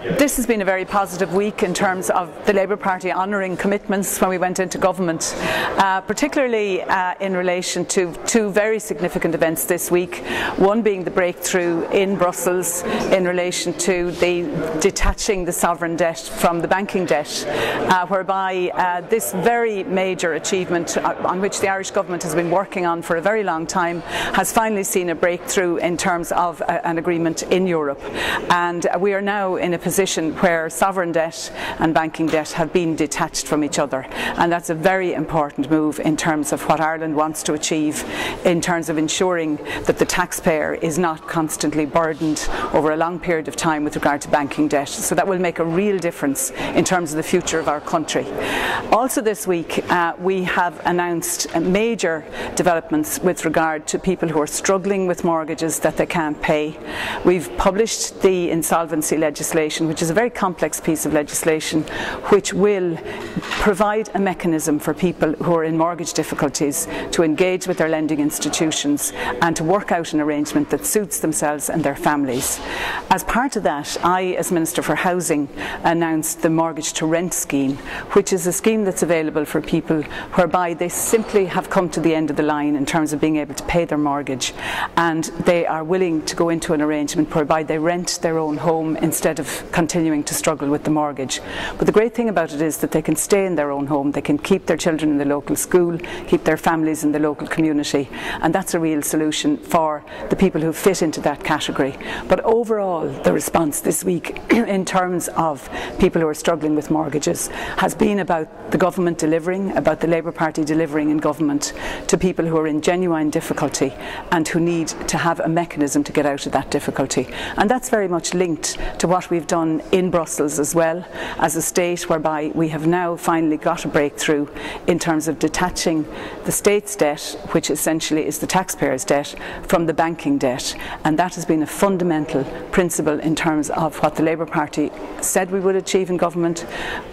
This has been a very positive week in terms of the Labour Party honouring commitments when we went into government, particularly in relation to two very significant events this week, one being the breakthrough in Brussels in relation to the detaching the sovereign debt from the banking debt, whereby this very major achievement on which the Irish government has been working on for a very long time has finally seen a breakthrough in terms of an agreement in Europe. And we are now in a position where sovereign debt and banking debt have been detached from each other, and that's a very important move in terms of what Ireland wants to achieve in terms of ensuring that the taxpayer is not constantly burdened over a long period of time with regard to banking debt. So that will make a real difference in terms of the future of our country. Also this week we have announced major developments with regard to people who are struggling with mortgages that they can't pay. We've published the insolvency legislation, which is a very complex piece of legislation which will provide a mechanism for people who are in mortgage difficulties to engage with their lending institutions and to work out an arrangement that suits themselves and their families. As part of that, I, as Minister for Housing, announced the Mortgage to Rent scheme, which is a scheme that's available for people whereby they simply have come to the end of the line in terms of being able to pay their mortgage, and they are willing to go into an arrangement whereby they rent their own home instead of continuing to struggle with the mortgage. But the great thing about it is that they can stay in their own home, they can keep their children in the local school, keep their families in the local community, and that's a real solution for the people who fit into that category. But overall, the response this week in terms of people who are struggling with mortgages has been about the government delivering, about the Labour Party delivering in government to people who are in genuine difficulty and who need to have a mechanism to get out of that difficulty. And that's very much linked to what we've done in Brussels as well, as a state whereby we have now finally got a breakthrough in terms of detaching the state's debt, which essentially is the taxpayer's debt, from the banking debt. And that has been a fundamental principle in terms of what the Labour Party said we would achieve in government,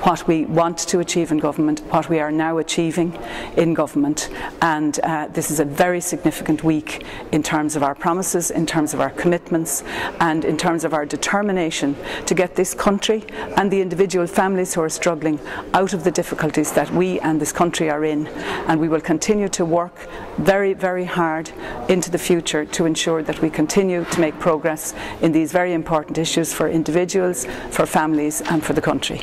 what we want to achieve in government, what we are now achieving in government. And this is a very significant week in terms of our promises, in terms of our commitments, and in terms of our determination to get this country and the individual families who are struggling out of the difficulties that we and this country are in. And we will continue to work very, very hard into the future to ensure that we continue to make progress in these very important issues for individuals, for families and for the country.